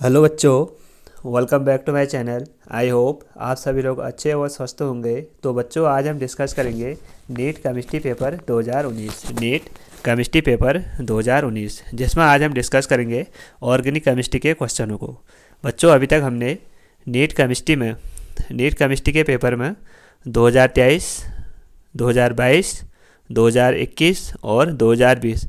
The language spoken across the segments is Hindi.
हेलो बच्चों, welcome back to my channel. I hope आप सभी लोग अच्छे और स्वस्थ होंगे। तो बच्चों, आज हम डिस्कस करेंगे NEET chemistry paper 2019। NEET chemistry paper 2019 जिसमें आज हम डिस्कस करेंगे ऑर्गेनिक केमिस्ट्री के क्वेश्चनों को। बच्चों, अभी तक हमने नीट केमिस्ट्री के पेपर में 2023, 2022, 2021 और 2020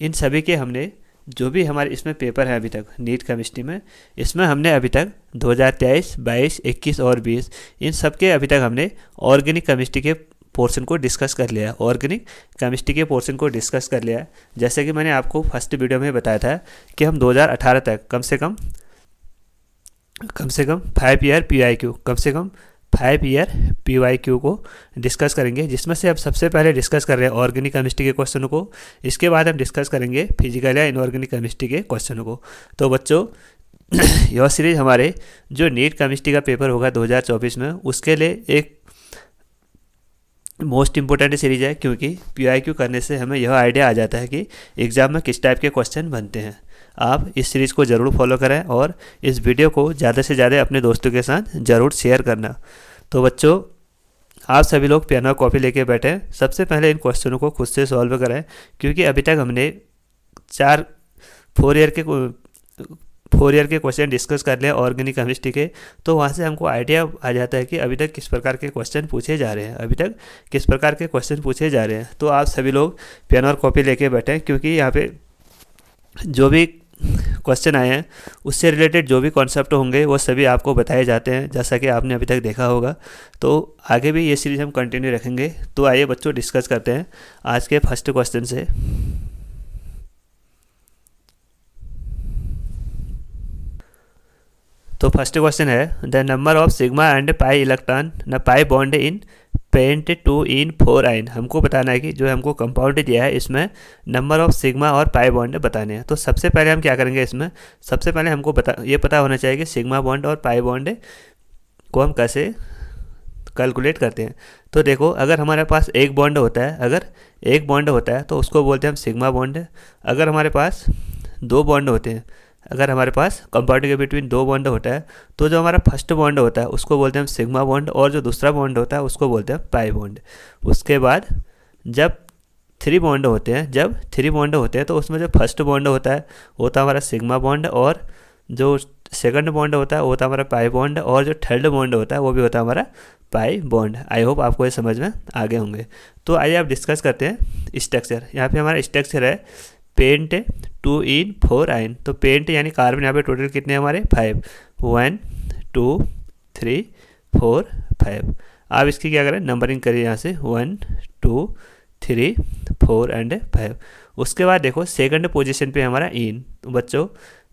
इन सभी के हमने जो भी हमारे इसमें पेपर है अभी तक नीट केमिस्ट्री में, इसमें हमने अभी तक 2023, 22, 21 और 20 इन सब के अभी तक हमने ऑर्गेनिक केमिस्ट्री के पोर्शन को डिस्कस कर लिया। ऑर्गेनिक केमिस्ट्री के पोर्शन को डिस्कस कर लिया। जैसे कि मैंने आपको फर्स्ट वीडियो में बताया था कि हम 2018 तक कम से कम 5 ईयर PYQ को डिस्कस करेंगे, जिसमें से अब सबसे पहले डिस्कस कर रहे हैं ऑर्गेनिक केमिस्ट्री के क्वेश्चनों को। इसके बाद हम डिस्कस करेंगे फिजिकल या इनऑर्गेनिक केमिस्ट्री के क्वेश्चनों को। तो बच्चों, यह सीरीज हमारे जो नीट केमिस्ट्री का पेपर होगा 2024 में, उसके लिए एक मोस्ट इंपॉर्टेंट सीरीज है, क्योंकि PYQ करने से हमें यह आइडिया आ जाता है कि एग्ज़ाम में किस टाइप के क्वेश्चन बनते हैं। आप इस सीरीज़ को ज़रूर फॉलो करें और इस वीडियो को ज़्यादा से ज़्यादा अपने दोस्तों के साथ ज़रूर शेयर करना। तो बच्चों, आप सभी लोग पेन और कॉपी लेके बैठें। सबसे पहले इन क्वेश्चनों को खुद से सॉल्व करें, क्योंकि अभी तक हमने 4 ईयर के क्वेश्चन डिस्कस कर लिया ऑर्गेनिक केमिस्ट्री के। तो वहाँ से हमको आइडिया आ जाता है कि अभी तक किस प्रकार के क्वेश्चन पूछे जा रहे हैं। तो आप सभी लोग पेन और कॉपी लेके बैठें, क्योंकि यहाँ पे जो भी क्वेश्चन आए हैं उससे रिलेटेड जो भी कॉन्सेप्ट होंगे वो सभी आपको बताए जाते हैं, जैसा कि आपने अभी तक देखा होगा। तो आगे भी ये सीरीज हम कंटिन्यू रखेंगे। तो आइए बच्चों, डिस्कस करते हैं आज के फर्स्ट क्वेश्चन से। तो फर्स्ट क्वेश्चन है, the number of sigma and pi electron न pi bond in pent 2 in 4 आइन। हमको बताना है कि जो हमको कंपाउंड दिया है इसमें नंबर ऑफ सिग्मा और पाई बॉन्ड बताने हैं। तो सबसे पहले हम क्या करेंगे, इसमें सबसे पहले हमको ये पता होना चाहिए कि सिग्मा बॉन्ड और पाई बॉन्ड को हम कैसे कैलकुलेट करते हैं। तो देखो, अगर हमारे पास एक बॉन्ड होता है तो उसको बोलते हैं हम सिग्मा बॉन्ड। अगर हमारे पास दो बॉन्ड होते हैं, अगर हमारे पास कंपाउंड के बिटवीन दो बॉन्ड होता है, तो जो हमारा फर्स्ट बॉन्ड होता है उसको बोलते हैं हम सिग्मा बॉन्ड, और जो दूसरा बॉन्ड होता है उसको बोलते हैं पाई बॉन्ड। उसके बाद जब 3 बॉन्ड होते हैं तो उसमें जो फर्स्ट बॉन्ड होता है हमारा सिग्मा बॉन्ड, और जो सेकंड बॉन्ड होता है वो होता है हमारा पाई बॉन्ड, और जो थर्ड बॉन्ड होता है वो भी होता है हमारा पाई बॉन्ड। आई होप आपको ये समझ में आ गए होंगे। तो आइए आप डिस्कस करते हैं स्ट्रक्चर। यहाँ पे हमारा स्ट्रक्चर है पेंट 2 in 4 आइन। तो पेंट यानी कार्बन यहाँ पे टोटल कितने हमारे 5, 1 2 3 4 5। आप इसकी क्या करें, नंबरिंग करिए यहाँ से 1 2 3 4 एंड 5। उसके बाद देखो सेकंड पोजीशन पे हमारा इन। तो बच्चों,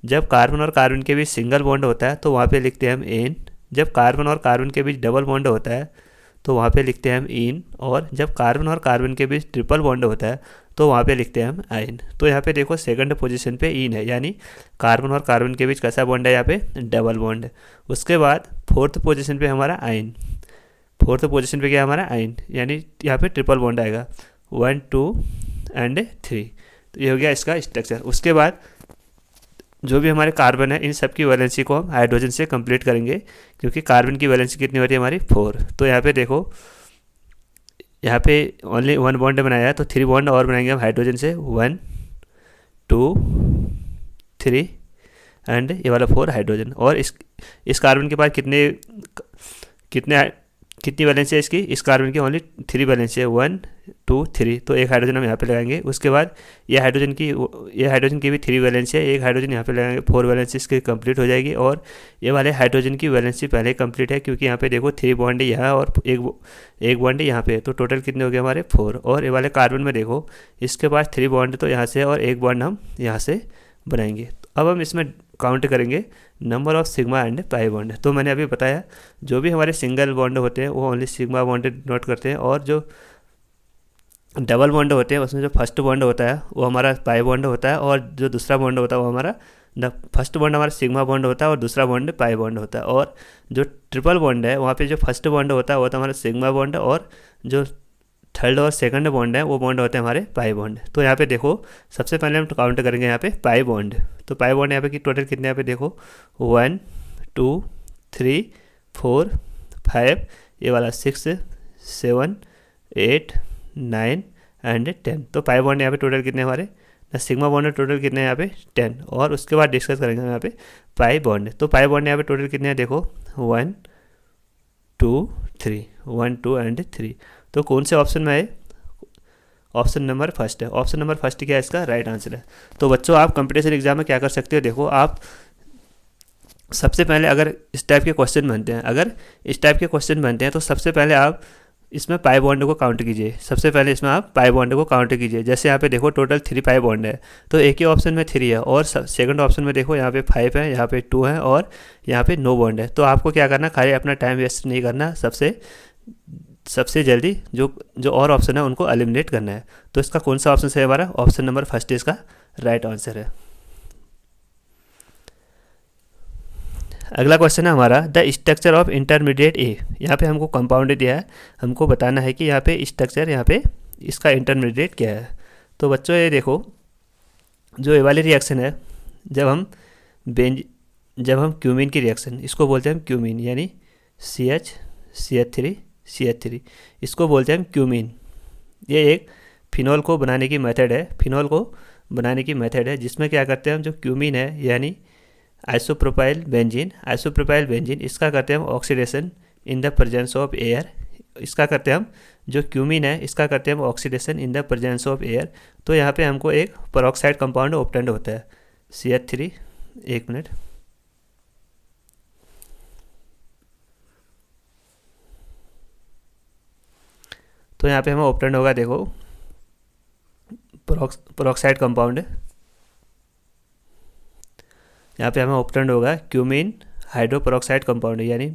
जब कार्बन और कार्बन के बीच सिंगल बॉन्ड होता है तो वहाँ पे लिखते हैं हम इन। जब कार्बन और कार्बन के बीच डबल बॉन्ड होता है तो वहाँ पे लिखते हैं हम इन। और जब कार्बन और कार्बन के बीच ट्रिपल बॉन्ड होता है तो वहाँ पे लिखते हैं हम आइन। तो यहाँ पे देखो सेकंड पोजीशन पे इन है, यानी कार्बन और कार्बन के बीच कैसा बॉन्ड है, यहाँ पे डबल बॉन्ड है। उसके बाद फोर्थ पोजीशन पे हमारा आइन। फोर्थ पोजीशन पे क्या हमारा आइन, यानी यहाँ पे ट्रिपल बॉन्ड आएगा 1 2 एंड 3। तो ये हो गया इसका स्ट्रक्चर। उसके बाद जो भी हमारे कार्बन है इन सब की वैलेंसी को हम हाइड्रोजन से कंप्लीट करेंगे, क्योंकि कार्बन की वैलेंसी कितनी होती है हमारी 4। तो यहाँ पे देखो, यहाँ पे ओनली 1 बॉन्ड बनाया है, तो 3 बॉन्ड और बनाएंगे हम हाइड्रोजन से 1 2 3 एंड ये वाला 4 हाइड्रोजन। और इस कार्बन के पास कितनी वैलेंसी है इसकी, इस कार्बन की ओनली 3 वैलेंसी है 1 2 3। तो एक हाइड्रोजन हम यहाँ पे लगाएंगे। उसके बाद ये हाइड्रोजन की भी 3 वैलेंसी है, एक हाइड्रोजन यहाँ पे लगाएंगे, 4 वैलेंसी इसकी कंप्लीट हो जाएगी। और ये वाले हाइड्रोजन की वैलेंसी पहले कंप्लीट है, क्योंकि यहाँ पे देखो 3 बॉन्ड यहाँ और एक बॉन्ड यहाँ पे, तो टोटल कितने हो गए हमारे 4। और ये वाले कार्बन में देखो इसके पास 3 बॉन्ड तो यहाँ से और एक बॉन्ड हम यहाँ से बनाएंगे। तो अब हम इसमें काउंट करेंगे number of sigma and pi bond. तो मैंने अभी बताया जो भी हमारे सिंगल बॉन्ड होते हैं वो ओनली सिग्मा बॉन्ड नोट करते हैं, और जो डबल बॉन्ड होते हैं उसमें जो फर्स्ट बॉन्ड होता है वो हमारा पाई बॉन्ड होता है, और जो दूसरा बॉन्ड होता है वो हमारा फर्स्ट बॉन्ड हमारा सिग्मा बॉन्ड होता है और दूसरा बॉन्ड पाई बॉन्ड होता है। और जो ट्रिपल बॉन्ड है वहाँ पे जो फर्स्ट बॉन्ड होता है वो होता है हमारा सिग्मा बॉन्ड, और जो थर्ड और सेकंड बॉन्ड है वो बॉन्ड होते हैं हमारे पाई बॉन्ड। तो यहाँ पे देखो सबसे पहले हम काउंट करेंगे यहाँ पे पाई बॉन्ड। तो पाई बॉन्ड यहाँ पे की टोटल कितने यहाँ पे देखो 1 2 3 4 5, ये वाला 6 7 8 9 एंड 10। तो पाई बॉन्ड यहाँ पे टोटल कितने हमारे, सिग्मा बॉन्ड टोटल कितने हैं यहाँ पे 10। और उसके बाद डिस्कस करेंगे यहाँ पे पाई बॉन्ड। तो पाई बॉन्ड यहाँ पे टोटल कितने हैं देखो 1 2 3, 1 2 एंड 3। तो कौन से ऑप्शन में है, ऑप्शन नंबर फर्स्ट है। ऑप्शन नंबर फर्स्ट क्या है इसका राइट आंसर है। तो बच्चों आप कंपटीशन एग्जाम में क्या कर सकते हो, देखो आप सबसे पहले अगर इस टाइप के क्वेश्चन बनते हैं तो सबसे पहले आप इसमें पाई बॉन्ड को काउंट कीजिए। सबसे पहले इसमें आप पाई बॉन्ड को काउंट कीजिए। जैसे यहाँ पे देखो टोटल 3 पाई बॉन्ड है, तो एक ही ऑप्शन में 3 है और सेकंड ऑप्शन में देखो यहाँ पे 5 है, यहाँ पे 2 है और यहाँ पे नो बॉन्ड है। तो आपको क्या करना, खाली अपना टाइम वेस्ट नहीं करना, सबसे जल्दी जो और ऑप्शन है उनको एलिमिनेट करना है। तो इसका कौन सा ऑप्शन है हमारा, ऑप्शन नंबर फर्स्ट इसका राइट आंसर है। अगला क्वेश्चन है हमारा द स्ट्रक्चर ऑफ इंटरमीडिएट ए। यहाँ पे हमको कंपाउंड दिया है, हमको बताना है कि यहाँ पे स्ट्रक्चर, यहाँ पे इसका इंटरमीडिएट क्या है। तो बच्चों ये देखो जो ये वाली रिएक्शन है, जब हम क्यूमीन की रिएक्शन, इसको बोलते हैं हम क्यूमीन, यानी CH3 इसको बोलते हैं हम क्यूमीन। ये एक फिनॉल को बनाने की मेथड है, जिसमें क्या करते हैं हम, जो क्यूमीन है यानी आइसोप्रोपाइल बेंजीन, इसका करते हैं हम oxidation in the presence of air. इसका करते हैं हम, जो क्यूमीन है इसका करते हैं हम oxidation in the presence of air. तो यहाँ पे हमको एक पेरोक्साइड कंपाउंड ऑब्टेंड होता है CH3। एक मिनट, तो यहाँ पे हमें ऑब्टेंड होगा देखो पेरोक्साइड कंपाउंड। यहाँ पे हमें ऑब्टेंड होगा क्यूमीन हाइड्रोपेरोक्साइड कंपाउंड यानी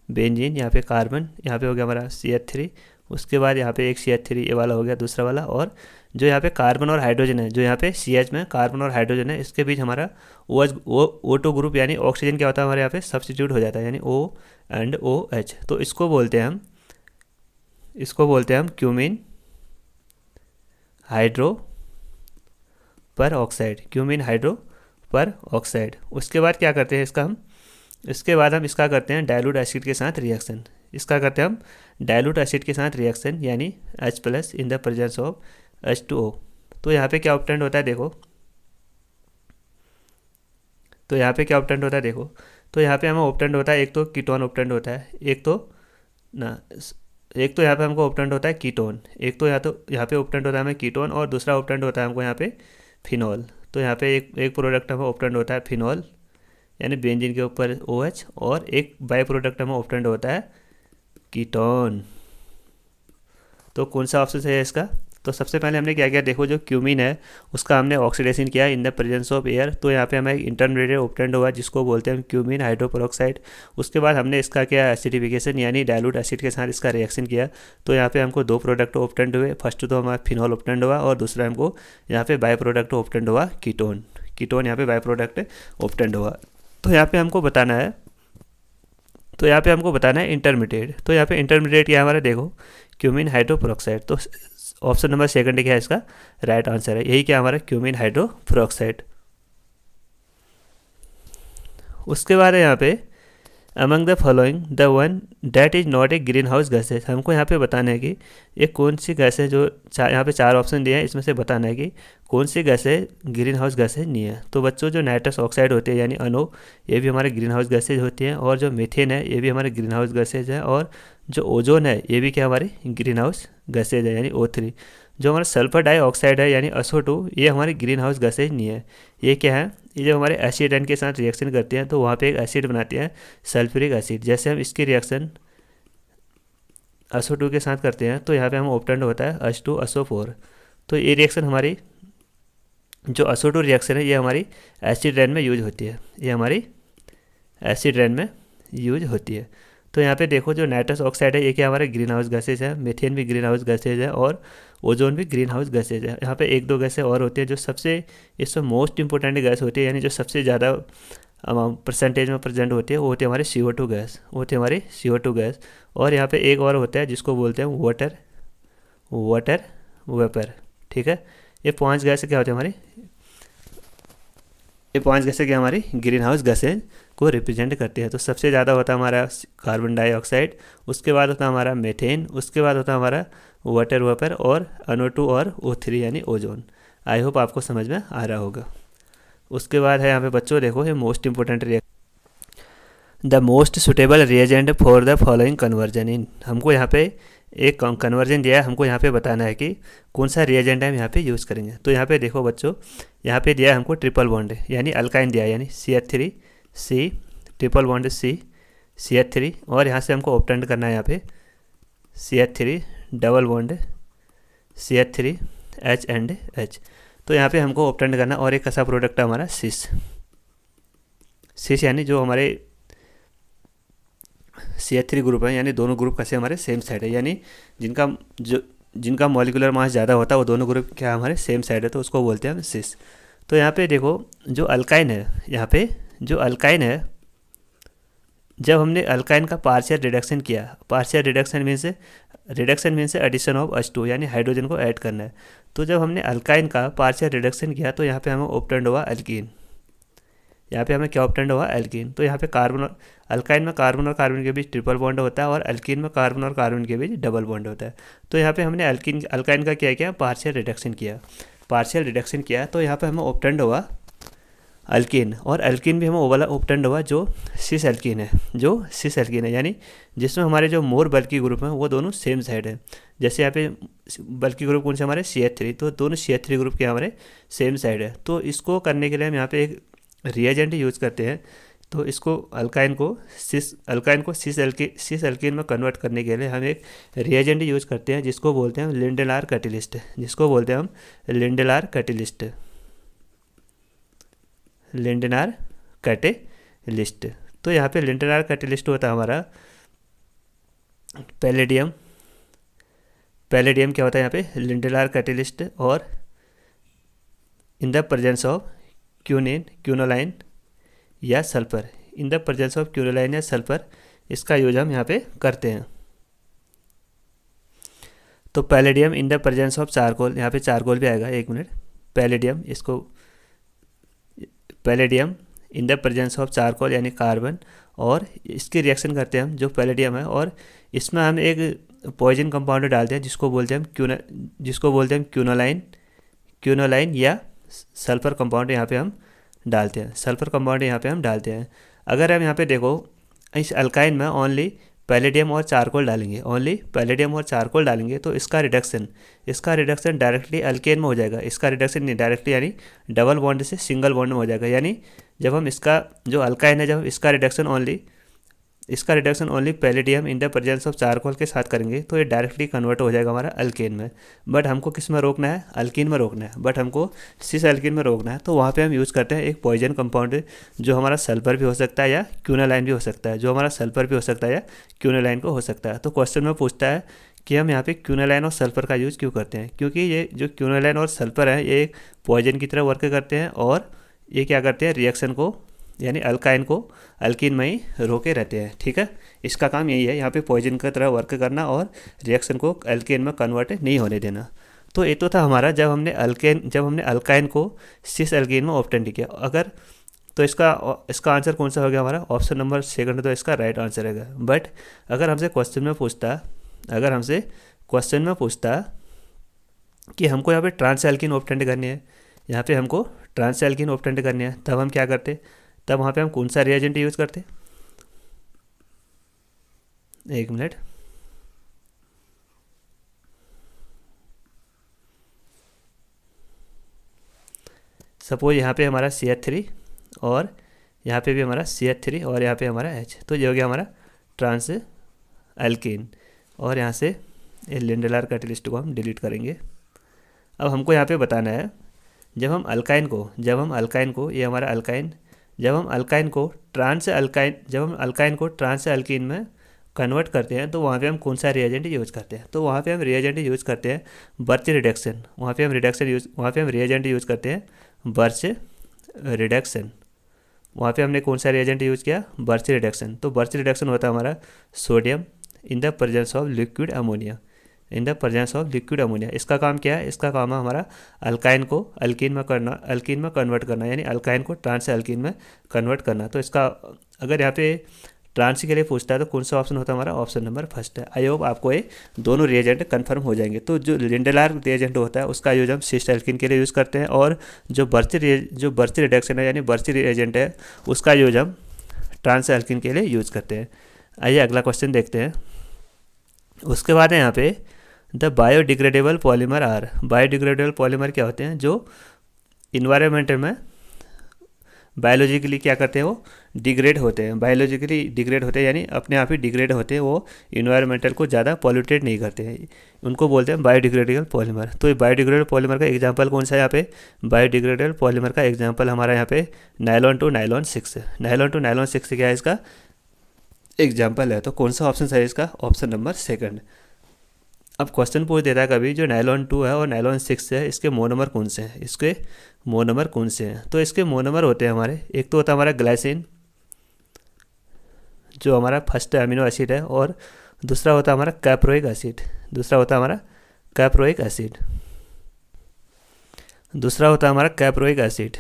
बेंजीन, यहाँ पे कार्बन, यहाँ पे हो गया हमारा CH3। उसके बाद यहाँ पे एक CH3 ये वाला हो गया दूसरा वाला, और जो यहाँ पे कार्बन और हाइड्रोजन है, जो यहाँ पे CH में कार्बन और हाइड्रोजन है, इसके बीच हमारा O2 ग्रुप यानी ऑक्सीजन क्या होता है हमारे यहाँ पे सब्स्टिट्यूट हो जाता है, यानी O एंड OH। तो इसको बोलते हैं हम क्यूमीन हाइड्रो पर ऑक्साइड। उसके बाद क्या करते हैं हम इसका करते हैं डाइल्यूट एसिड के साथ रिएक्शन। यानी H+ in the presence of H2O। तो यहाँ पे क्या ऑब्टेंड होता है देखो, तो यहाँ पे हमें ऑब्टेंड होता है, एक तो कीटोन ऑब्टेंड होता है, एक तो यहाँ पे हमको ऑब्टेंड होता है कीटोन, एक तो यहाँ पे ऑब्टेंड होता है हमें कीटोन, और दूसरा ऑब्टेंड होता है हमको यहाँ पे फिनॉल। तो यहाँ पे एक प्रोडक्ट हमें ऑब्टेंड होता है फिनॉल यानी बेंजीन के ऊपर OH, और एक बाई प्रोडक्ट हमें ऑब्टेंड होता है कीटोन। तो कौन सा ऑप्शन है इसका, तो सबसे पहले हमने क्या किया देखो, जो क्यूमीन है उसका हमने ऑक्सीडेशन किया इन द प्रेजेंस ऑफ एयर। तो यहाँ पे हमें एक इंटरमीडिएट ऑब्टेंड हुआ जिसको बोलते हैं क्यूमीन हाइड्रोपेरोक्साइड। उसके बाद हमने इसका किया एसिडिफिकेशन यानी डाइल्यूट एसिड के साथ इसका रिएक्शन किया। तो यहाँ पे हमको 2 प्रोडक्ट ऑब्टेंड हुए, फर्स्ट तो हमारा फिनॉल ऑब्टेंड हुआ और दूसरा हमको यहाँ पे बाई प्रोडक्ट ऑब्टेंड हुआ कीटोन यहाँ पे बाई प्रोडक्ट ऑब्टेंड हुआ। तो यहाँ पे हमको बताना है इंटरमीडिएट। तो यहाँ पे इंटरमीडिएट क्या है हमारा देखो क्यूमीन हाइड्रोपेरोक्साइड। तो ऑप्शन नंबर सेकंड क्या है इसका राइट आंसर है, यही क्या हमारा क्यूमीन हाइड्रोपेरोक्साइड। उसके बाद है यहाँ पे among the following the one that is not a green house gases. हमको यहाँ पे बताना है कि ये कौन सी गैस है, जो यहाँ पे 4 ऑप्शन दिए हैं, इसमें से बताना है कि कौन सी गैसेज ग्रीन हाउस गैसेज नहीं है। तो बच्चों जो नाइट्रस ऑक्साइड होती है यानी NO, ये भी हमारे ग्रीन हाउस गैसेज होती हैं, और जो मीथेन है ये भी हमारे ग्रीन हाउस गैसेज है, और जो ओजोन है ये भी क्या हमारी ग्रीन हाउस गैसेज है यानी O3। जो हमारा सल्फर डाइऑक्साइड है यानी SO2, ये हमारी ग्रीन हाउस गैसेज नहीं है। ये क्या है, ये जब हमारे एसिड एन के साथ रिएक्शन करते हैं तो वहाँ पे एक एसिड बनाते हैं सल्फ्यूरिक एसिड। जैसे हम इसकी रिएक्शन SO2 के साथ करते हैं तो यहाँ पे हम ऑब्टेंड होता है H2SO4। तो ये रिएक्शन हमारी जो SO2 रिएक्शन है ये हमारी एसिड रेन में यूज होती है। तो यहाँ पे देखो जो नाइट्रस ऑक्साइड है ये क्या हमारे ग्रीन हाउस गैसेज है, मीथेन भी ग्रीन हाउस गैसेज है, और ओजोन भी ग्रीन हाउस गैसेज है। यहाँ पे 1-2 गैसें और होती है जो सबसे इसमें मोस्ट इंपॉर्टेंट गैस होती है, यानी जो सबसे ज़्यादा परसेंटेज में प्रेजेंट होती है वो होती है हमारी CO2 गैस। और यहाँ पे एक और होता है जिसको बोलते हैं वाटर वेपर, ठीक है। ये 5 गैसें क्या होती है हमारी, ये 5 गैसें क्या हमारी ग्रीन हाउस गैसें को रिप्रेजेंट करती है। तो सबसे ज़्यादा होता है हमारा कार्बन डाइऑक्साइड, उसके बाद होता है हमारा मीथेन, उसके बाद होता है हमारा वाटर वेपर और NO2 और O3 यानी ओजोन। आई होप आपको समझ में आ रहा होगा। उसके बाद है यहाँ पे बच्चों देखो ये most important the most suitable reagent for the following conversion in. हमको यहाँ पे एक कन्वर्जन दिया है, हमको यहाँ पे बताना है कि कौन सा रिएजेंट हम यहाँ पे यूज़ करेंगे। तो यहाँ पे देखो बच्चों, यहाँ पे दिया है हमको ट्रिपल बॉन्ड यानी अल्काइन दिया है, यानी CH3 C triple bond CH3 और यहाँ से हमको ऑप्टेंड करना है यहाँ पे CH3 double bond CH3 H and H। तो यहाँ पे हमको ऑप्टेंड करना और एक कैसा प्रोडक्ट है हमारा सिस यानी जो हमारे CH3 ग्रुप है, यानी दोनों ग्रुप कैसे हमारे सेम साइड है, यानी जिनका मॉलिकुलर मास ज़्यादा होता है वो दोनों ग्रुप क्या हमारे सेम साइड है, तो उसको बोलते हैं हम सिस। तो यहाँ पे देखो जो अल्काइन है, यहाँ पे जो अल्काइन है, जब हमने अल्काइन का पार्शियल रिडक्शन किया, partial reduction means addition of H2 यानी हाइड्रोजन को ऐड करना है। तो जब हमने अल्काइन का पार्शियल रिडक्शन किया तो यहाँ पे हमें ऑप्टेंड हुआ एल्कीन, यहाँ पे हमें क्या ऑप्टेंड हुआ एल्कीन। तो यहाँ पे अल्काइन में कार्बन और कार्बन के बीच ट्रिपल बॉन्ड होता है और एल्कीन में कार्बन और कार्बन के बीच डबल बॉन्ड होता है। तो यहाँ पे हमने अल्काइन का क्या किया, पार्शियल रिडक्शन किया, तो यहाँ पे हमें ऑप्टेंड हुआ अल्कीन, और अल्कीन भी हमें वो वाला ऑप्टेंड हुआ जो सिस एल्कीन है, यानी जिसमें हमारे जो मोर बल्कि ग्रुप हैं वो दोनों सेम साइड है। जैसे यहाँ पे बल्कि ग्रुप कौन से हमारे CH3, तो दोनों CH3 ग्रुप के हमारे सेम साइड है। तो इसको करने के लिए हम यहाँ पे एक रिएजेंट यूज़ करते हैं। तो इसको अल्काइन को सिस एल्कीन में कन्वर्ट करने के लिए हम एक रिएजेंट यूज़ करते हैं जिसको बोलते हैं लिंडेलार कैटेलिस्ट। तो यहाँ पे लिंडेलार कैटेलिस्ट होता है हमारा पैलेडियम क्या होता है यहाँ पे लिंडेलार कैटेलिस्ट, और इन द प्रेजेंस ऑफ क्यूनोलाइन या सल्फर, इसका यूज हम यहाँ पे करते हैं। तो palladium in the presence of charcoal, यहाँ पे चारकोल भी आएगा, एक minute, palladium in the presence of charcoal यानी कार्बन, और इसकी रिएक्शन करते हैं हम जो पैलेडियम है, और इसमें हम एक पॉइजन कंपाउंड डालते हैं जिसको बोलते हैं क्यूनोलाइन या सल्फर कंपाउंड यहाँ पे हम डालते हैं। अगर हम यहाँ पे देखो इस अल्काइन में ओनली पैलेडियम और चारकोल डालेंगे तो इसका रिडक्शन डायरेक्टली अल्केन में हो जाएगा। इसका रिडक्शन नहीं डायरेक्टली यानी डबल बॉन्ड से सिंगल बॉन्ड में हो जाएगा। यानी जब हम इसका जो अल्काइन है, जब हम इसका reduction only palladium in the presence of charcoal के साथ करेंगे तो ये डायरेक्टली कन्वर्ट हो जाएगा हमारा अल्केन में। बट हमको किस में रोकना है, अल्कीन में रोकना है, बट हमको सिस अल्कीन में रोकना है। तो वहाँ पे हम यूज़ करते हैं एक पॉइजन कंपाउंड जो हमारा सल्फर भी हो सकता है या क्यूनोलाइन भी हो सकता है, तो क्वेश्चन में पूछता है कि हम यहाँ पे क्यूनोलाइन और सल्फर का यूज़ क्यों करते हैं, क्योंकि ये जो क्यूनोलाइन और सल्फर है ये एक पॉइजन की तरह वर्क करते हैं, और ये क्या करते हैं, रिएक्शन को यानी अल्काइन को अल्कीन में ही रोके रहते हैं। ठीक है, इसका काम यही है, यहाँ पे पॉइजन की तरह वर्क करना और रिएक्शन को अल्केन में कन्वर्ट नहीं होने देना। तो ये तो था हमारा जब हमने अल्काइन को सिस अल्कीन में ऑप्टेंड किया। अगर तो इसका आंसर कौन सा हो गया हमारा, ऑप्शन नंबर सेकंड तो इसका राइट आंसर है। बट अगर हमसे क्वेश्चन में पूछता कि हमको यहाँ पे ट्रांस एल्कीन ऑप्टेंड करनी है, तब हम क्या करते, तब वहाँ पे हम कौन सा रिएजेंट यूज़ करते, एक मिनट, सपोज यहाँ पे हमारा CH3 और यहाँ पे भी हमारा CH3 और यहाँ पे हमारा H, तो ये हो गया हमारा ट्रांस एल्कीन। और यहाँ से लिंडेलार कैटेलिस्ट को हम डिलीट करेंगे। अब हमको यहाँ पे बताना है जब हम अल्काइन को ये हमारा अल्काइन, जब हम अल्काइन को ट्रांस एल्कीन में कन्वर्ट करते हैं तो वहाँ पे हम कौन सा रिएजेंट यूज़ करते हैं, तो वहाँ पे हम रिएजेंट यूज़ करते हैं बर्च रिडक्शन। वहाँ पे हम रिएजेंट यूज़ करते हैं बर्च रिडक्शन। वहाँ पे हमने कौन सा रिएजेंट यूज़ किया, बर्च रिडक्शन। तो बर्च रिडक्शन होता है हमारा sodium in the presence of liquid ammonia, in the presence of liquid ammonia. इसका काम क्या है? इसका काम है हमारा अल्काइन को अल्कीन में कन्वर्ट करना, यानी अल्काइन को ट्रांस से अल्कीन में कन्वर्ट करना। तो इसका अगर यहाँ पे ट्रांस के लिए पूछता है तो कौन सा ऑप्शन होता है हमारा? ऑप्शन नंबर फर्स्ट है। आई होप आपको ये दोनों रिएजेंट कंफर्म हो जाएंगे। तो जो लिंडेलार रिएजेंट होता है उसका यूज हम सिस्ट एल्कीन के लिए यूज़ करते हैं, और जो बर्ची रिडक्शन है यानी बर्ची रिएजेंट है उसका यूज हम ट्रांस एल्कीन के लिए यूज़ करते हैं। आइए अगला क्वेश्चन देखते हैं। उसके बाद है यहाँ पे the biodegradable polymer are. Biodegradable polymer क्या होते हैं? जो इन्वायरमेंट में बायोलॉजिकली क्या करते हैं? वो डिग्रेड होते हैं, बायोलॉजिकली डिग्रेड होते हैं, यानी अपने आप ही डिग्रेड होते हैं, वो इन्वायरमेंटल को ज़्यादा पॉल्यूटेड नहीं करते हैं, उनको बोलते हैं बायोडिग्रेडेबल पॉलीमर। तो ये बायोडिग्रेडेबल पॉलीमर का एग्जांपल कौन सा है यहाँ पे? बायोडिग्रेडेबल पॉलीमर का एग्जांपल हमारा यहाँ पे नायलॉन टू नायलॉन 6 है। नायलॉन टू नायलॉन 6 क्या है इसका एग्जाम्पल है? तो कौन सा ऑप्शन है इसका? Option number second. अब क्वेश्चन पूछ देता है कभी जो नायलॉन 2 है और नायलॉन 6 है इसके मोनोमर कौन से हैं? इसके मोनोमर कौन से हैं? तो इसके मोनोमर होते हैं हमारे, एक तो होता है हमारा ग्लाइसिन जो हमारा फर्स्ट अमीनो एसिड है, और दूसरा होता है हमारा कैप्रोइक एसिड। दूसरा होता है हमारा कैप्रोइक एसिड। दूसरा होता है हमारा कैप्रोइक एसिड,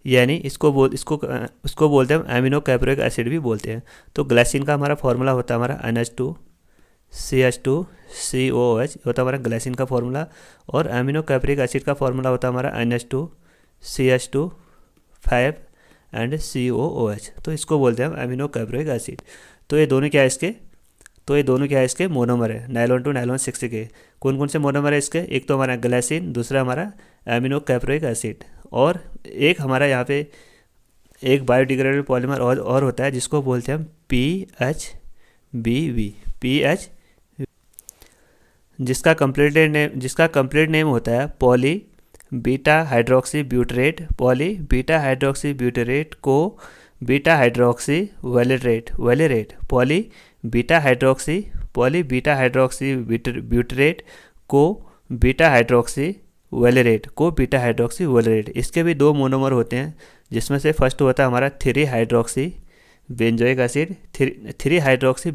यानी उसको बोलते हैं अमीनो कैप्रोइक एसिड भी बोलते हैं। तो ग्लाइसिन का हमारा फॉर्मूला होता है हमारा NH2CH2COOH होता है हमारा ग्लाइसिन का फॉर्मूला, और अमीनो कैप्रिक एसिड का फॉर्मूला होता है हमारा NH2CH2 5 एंड COOH। तो इसको बोलते हैं हम अमीनो कैप्रिक एसिड। तो ये दोनों क्या है इसके? मोनोमर है नायलॉन टू नायलॉन 6 के। कौन कौन से मोनोमर है इसके? एक तो हमारा ग्लाइसिन, दूसरा हमारा अमीनो कैप्रिक एसिड, और एक हमारा यहाँ पे एक बायोडिग्रेडेबल पॉलीमर और होता है जिसको बोलते हैं हम PHBV। जिसका कंप्लीट नेम होता है poly beta hydroxy butyrate. Poly beta hydroxy butyrate को beta hydroxy valerate. Poly beta hydroxy butyrate को बीटा हाइड्रोक्सी वैलेरेट। इसके भी दो मोनोमर होते हैं, जिसमें से फर्स्ट होता है हमारा 3 hydroxy benzoic acid, 3 hydroxy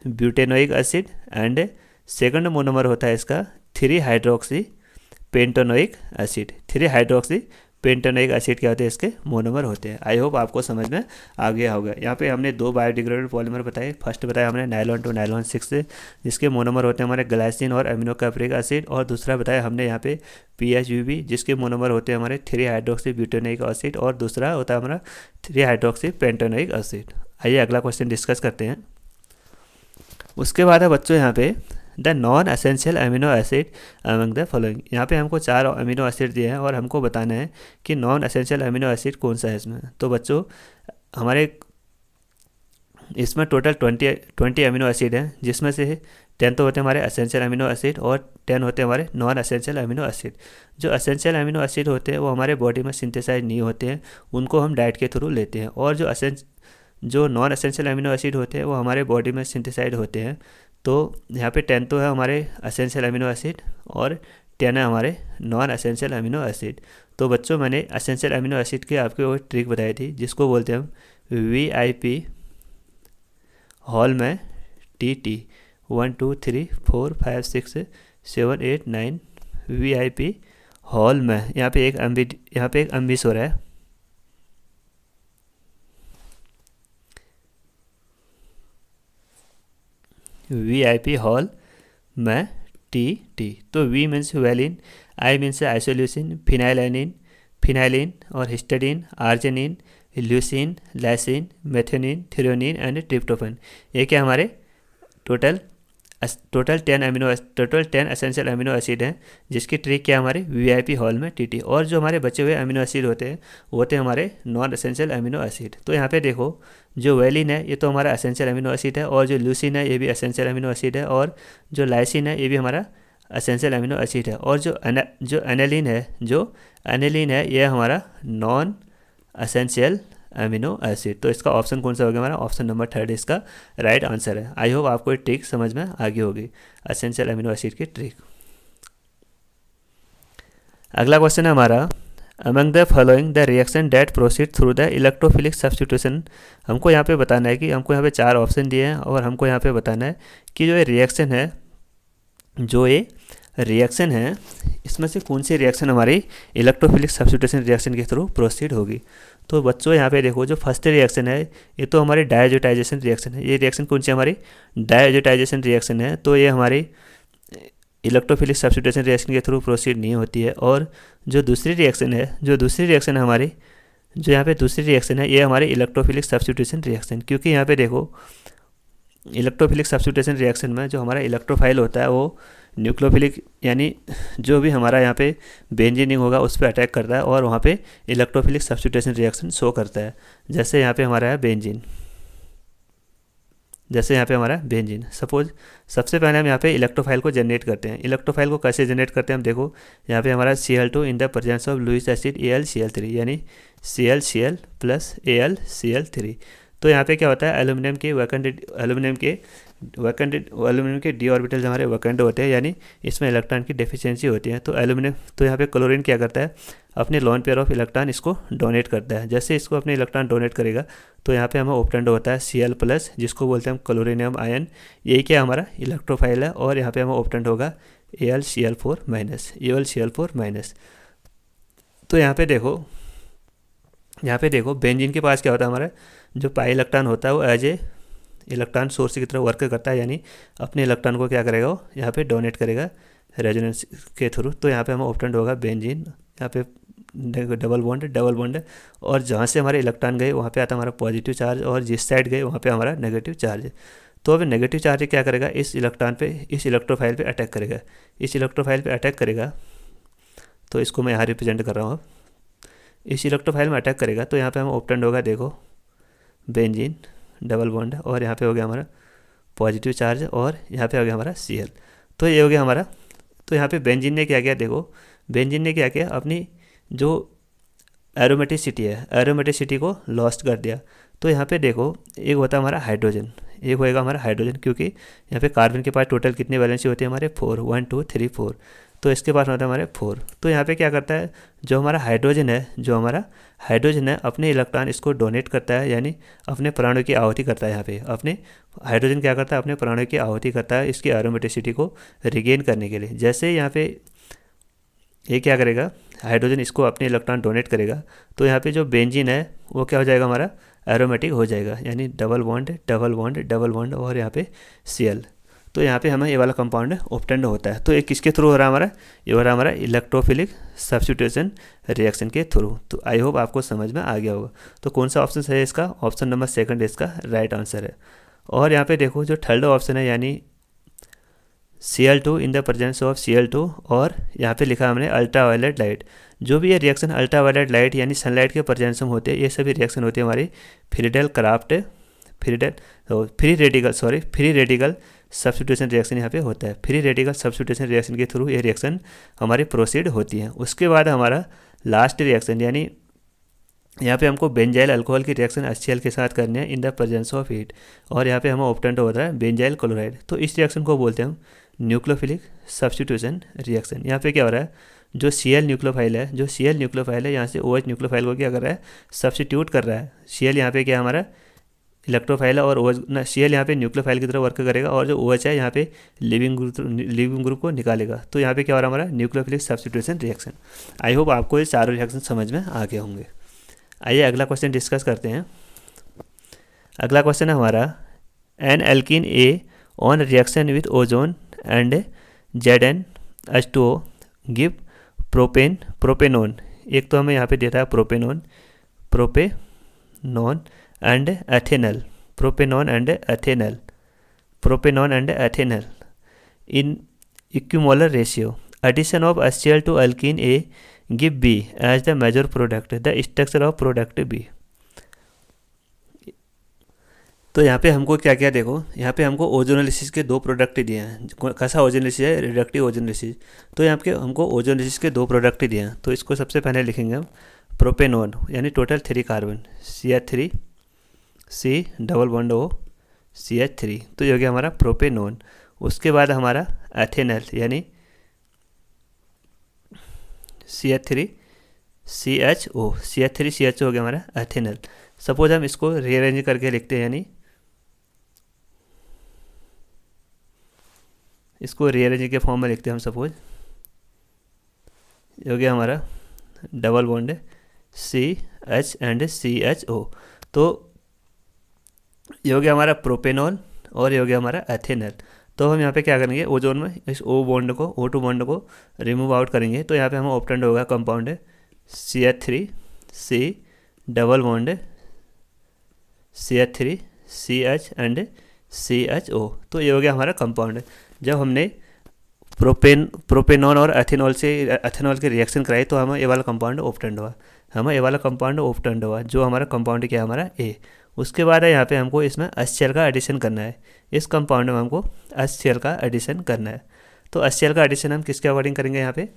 butanoic acid, and second monomer होता है इसका 3 हाइड्रोक्सी पेंटोनोइक एसिड। 3 हाइड्रोक्सी पेंटोनोइक एसिड क्या होते हैं? इसके मोनोमर होते हैं। आई होप आपको समझ में आ गया होगा। यहाँ पे हमने 2 बायोडिग्रेडेबल पॉलीमर बताए। फर्स्ट बताया हमने नायलॉन टू नायलॉन 6 जिसके मोनोमर होते हैं हमारे ग्लाइसिन और अमीनो कैप्रिक एसिड, और दूसरा बताया हमने यहाँ पे PHBV जिसके मोनोमर होते हैं हमारे 3 हाइड्रोक्सी ब्यूटेनोइक एसिड, और दूसरा होता है हमारा 3 हाइड्रोक्सी पेंटोनोइक एसिड। आइए अगला क्वेश्चन डिस्कस करते हैं। उसके बाद है बच्चों यहाँ पे the non essential amino acid among the following. यहाँ पे हमको 4 अमीनो एसिड दिए हैं और हमको बताना है कि नॉन एसेंशियल अमीनो एसिड कौन सा है इसमें। तो बच्चों हमारे इसमें टोटल 20 अमीनो एसिड हैं, जिसमें से 10 तो होते हैं हमारे एसेंशियल अमीनो एसिड और 10 होते हैं हमारे नॉन एसेंशियल अमीनो एसिड। जो एसेंशियल अमीनो एसिड होते हैं वो हमारे बॉडी में सिंथेसाइज नहीं होते हैं, उनको हम डाइट के थ्रू लेते हैं, और जो नॉन एसेंशियल अमीनो एसिड होते हैं वो हमारे बॉडी में सिंथेसाइड होते हैं। तो यहाँ पे 10 तो है हमारे एसेंशियल अमीनो एसिड और 10 है हमारे नॉन एसेंशियल अमीनो एसिड। तो बच्चों मैंने एसेंशियल अमीनो एसिड की आपको वो ट्रिक बताई थी जिसको बोलते हैं हम VIP हॉल में TT 1 2 3 4 5 6 7 8 9 VIP हॉल में। यहाँ पे एक अम्बिस हो रहा है, VIP हॉल में TT। तो V means valine, I means isoleucine, phenylalanine और histidine, arginine, leucine, lysine, methionine, threonine and tryptophan. ये क्या हमारे टोटल 10 एसेंशियल अमीनो एसिड हैं, जिसकी ट्रिक क्या हमारे VIP हॉल में TT। और जो हमारे बचे हुए अमीनो एसिड होते हैं वो होते हैं हमारे नॉन एसेंशियल अमीनो एसिड। तो यहाँ पे देखो जो वैलिन है ये तो हमारा एसेंशियल अमीनो एसिड है, और जो ल्यूसिन है ये भी एसेंशियल अमीनो एसिड है, और जो लाइसिन है ये भी हमारा एसेंशियल अमीनो एसिड है, और जो एनेलिन है ये हमारा नॉन एसेंशियल अमीनो एसिड। तो इसका ऑप्शन कौन सा हो गया हमारा? ऑप्शन नंबर 3 इसका राइट आंसर है। आई होप आपको ये ट्रिक समझ में आ गई होगी, एसेंशियल अमीनो एसिड की ट्रिक। अगला क्वेश्चन है हमारा among the following the reaction that proceed through the electrophilic substitution. हमको यहाँ पे बताना है कि हमको यहाँ पे 4 ऑप्शन दिए हैं और हमको यहाँ पे बताना है कि जो ये रिएक्शन है इसमें से कौन सी रिएक्शन हमारी इलेक्ट्रोफिलिक सब्स्टिट्यूशन रिएक्शन के थ्रू प्रोसीड होगी। तो बच्चों यहाँ पे देखो जो फर्स्ट रिएक्शन है ये तो हमारी डायजोटाइजेशन रिएक्शन है। ये रिएक्शन कौन सी हमारी डायजोटाइजेशन रिएक्शन है, तो ये हमारी इलेक्ट्रोफिलिक सब्स्टिट्यूशन रिएक्शन के थ्रू प्रोसीड नहीं होती है। और जो दूसरी रिएक्शन है हमारी, जो यहाँ पे दूसरी रिएक्शन है ये हमारी इलेक्ट्रोफिलिक सब्स्टिट्यूशन रिएक्शन, क्योंकि यहाँ पे देखो इलेक्ट्रोफिलिक सब्स्टिट्यूशन रिएक्शन में जो हमारा इलेक्ट्रोफाइल होता है वो न्यूक्लियोफिलिक यानी जो भी हमारा यहाँ पे बेंजीनिंग होगा उस पर अटैक करता है और वहाँ पे इलेक्ट्रोफिलिक सब्स्टिट्यूशन रिएक्शन शो करता है। जैसे यहाँ पे हमारा है बेंजीन, सपोज सबसे पहले हम यहाँ पे इलेक्ट्रोफाइल को जनरेट करते हैं। इलेक्ट्रोफाइल को कैसे जनरेट करते हैं हम देखो, यहाँ पे हमारा Cl2 in the presence of Lewis acid AlCl3 यानी ClCl प्लस AlCl3। तो यहाँ पे क्या होता है, एल्यूमिनियम के डी ऑर्बिटल जो हमारे वैकेंट होते हैं यानी इसमें इलेक्ट्रॉन की डेफिशिएंसी होती है। तो यहाँ पे क्लोरीन क्या करता है, अपने लोन पेयर ऑफ इलेक्ट्रॉन इसको डोनेट करता है। जैसे इसको अपने इलेक्ट्रॉन डोनेट करेगा तो यहाँ पे हमें ऑप्टेंड होता है Cl प्लस, जिसको बोलते हैं हम क्लोरीनियम आयन। यही क्या हमारा इलेक्ट्रोफाइल है और यहाँ पे हमें ऑप्टेंड होगा AlCl4 माइनस। तो यहाँ पे देखो बेंजीन के पास क्या होता है, हमारा जो पाई इलेक्ट्रॉन होता है वो एज ए इलेक्ट्रॉन सोर्स की तरह वर्क करता है, यानी अपने इलेक्ट्रॉन को क्या करेगा वो यहाँ पे डोनेट करेगा रेजोनेंस के थ्रू। तो यहाँ पे हमें ऑप्टेंड होगा बेंजीन, यहाँ पे डबल बॉन्ड और जहाँ से हमारे इलेक्ट्रॉन गए वहाँ पे आता हमारा पॉजिटिव चार्ज और जिस साइड गए वहाँ पे हमारा नेगेटिव चार्ज। तो अब नेगेटिव चार्ज क्या करेगा, इस इलेक्ट्रोफाइल पे अटैक करेगा। तो इसको मैं यहाँ रिप्रेजेंट कर रहा हूँ। इस इलेक्ट्रोफाइल में अटैक करेगा तो यहाँ पे हमें ऑप्टेंड होगा देखो बेंजीन डबल बॉन्ड और यहाँ पे हो गया हमारा पॉजिटिव चार्ज और यहाँ पे हो गया हमारा Cl। तो ये हो गया हमारा। तो यहाँ पे बेंजीन ने क्या किया, देखो बेंजीन ने क्या किया, अपनी जो एरोमेटिसिटी को लॉस्ट कर दिया। तो यहाँ पे देखो एक होता है हमारा हाइड्रोजन, क्योंकि यहाँ पे कार्बन के पास टोटल कितनी वैलेंसी होती है हमारे 4, 1 2 3 4। तो इसके पास होता है हमारे 4। तो यहाँ पे क्या करता है, जो हमारा हाइड्रोजन है अपने इलेक्ट्रॉन इसको डोनेट करता है, यानी अपने प्राणों की आहुति करता है। यहाँ पे अपने हाइड्रोजन क्या करता है, अपने प्राणों की आहुति करता है इसकी एरोमेटिसिटी को रिगेन करने के लिए। जैसे यहाँ पे ये क्या करेगा, हाइड्रोजन इसको अपने इलेक्ट्रॉन डोनेट करेगा तो यहाँ पे जो बेंजीन है वो क्या हो जाएगा, हमारा एरोमेटिक हो जाएगा, यानी डबल बॉन्ड और यहाँ पे Cl। तो यहाँ पे हमें ये वाला कंपाउंड ऑप्टेंड होता है। तो ये किसके थ्रू हो रहा है हमारा, ये हो रहा है हमारा इलेक्ट्रोफिलिक सब्स्टिट्यूशन रिएक्शन के थ्रू। तो आई होप आपको समझ में आ गया होगा। तो कौन सा ऑप्शन है इसका, ऑप्शन नंबर 2 इसका राइट आंसर है। और यहाँ पे देखो जो थर्ड ऑप्शन है यानी Cl2 in the presence of Cl2 और यहाँ पे लिखा हमने अल्ट्रावायलेट लाइट। जो भी ये रिएक्शन अल्ट्रावायलेट लाइट यानी सनलाइट के प्रेजेंस में होते हैं, ये सभी रिएक्शन होती है हमारी फ्री रेडिकल सब्स्टिट्यूशन रिएक्शन यहाँ पे होता है। फ्री रेडिकल सब्स्टिट्यूशन रिएक्शन के थ्रू ये रिएक्शन हमारी प्रोसीड होती है। उसके बाद हमारा लास्ट रिएक्शन यानी यहाँ पे हमको बेंजाइल अल्कोहल की रिएक्शन HCl के साथ करनी है इन द प्रेजेंस ऑफ हीट, और यहाँ पे हमें ऑप्टेंड होता है बेंजाइल क्लोराइड। तो इस रिएक्शन को बोलते हैं हम न्यूक्लियोफिलिक सब्स्टिट्यूशन रिएक्शन। यहाँ पे क्या हो रहा है, जो Cl न्यूक्लियोफाइल है यहाँ से OH न्यूक्लियोफाइल को क्या कर रहा है, सब्स्टिट्यूट कर रहा है। Cl यहाँ पे क्या हमारा इलेक्ट्रोफाइल है और OH Cl यहाँ पे न्यूक्लियोफाइल की तरह वर्क करेगा और जो OH है यहाँ पे लिविंग ग्रुप को निकालेगा। तो यहाँ पे क्या हो रहा है हमारा nucleophilic substitution reaction. I hope आपको ये चारों रिएक्शन समझ में आ गए होंगे। आइए अगला क्वेश्चन डिस्कस करते हैं। अगला क्वेश्चन है हमारा an alkene A on reaction with ozone and ZnH2O give propanone. एक तो हमें यहाँ पे देता है propanone and ethanal in equimolar ratio. Addition of HCl to alkene A give B as the major product. The structure of product B. तो यहाँ पे हमको क्या क्या देखो, यहाँ पे हमको ओजोनोलिसिस के 2 प्रोडक्ट दिए हैं। कैसा ओजोनोलिसिस है, रिडक्टिव ओजोनोलिसिस। तो यहाँ पे हमको ओजोनोलिसिस के 2 प्रोडक्ट दिए हैं। तो इसको सबसे पहले लिखेंगे हम प्रोपेनोन यानी total 3 carbon CH3 C double bond O CH3। तो ये हो गया हमारा प्रोपेनोन। उसके बाद हमारा एथेनल यानी CH3 CH3CH हो गया हमारा एथेनल। सपोज हम इसको रीअरेंज करके लिखते हैं, यानी इसको रीअरेंज के फॉर्म में लिखते हैं हम। सपोज ये हो गया हमारा double bond CH and CHO। तो ये हो गया हमारा प्रोपेनॉल और ये हो गया हमारा एथेनल। तो हम यहाँ पे क्या करेंगे, ओजोन में इस O2 बॉन्ड को रिमूव आउट करेंगे। तो यहाँ पे हमें ऑप्टेंड होगा compound CH3C double bond CH3CH and CHO। तो ये हो गया हमारा कंपाउंड। जब हमने प्रोपेनॉल और एथेनॉल के रिएक्शन कराई तो हमें ये वाला कंपाउंड ऑप्टेंड हुआ, जो हमारा कंपाउंड क्या है, हमारा A। उसके बाद है यहाँ पे हमको इसमें HCl का एडिशन करना है। इस कंपाउंड में हमको HCl का एडिशन करना है। तो HCl का एडिशन हम किसके अकॉर्डिंग करेंगे यहाँ पे,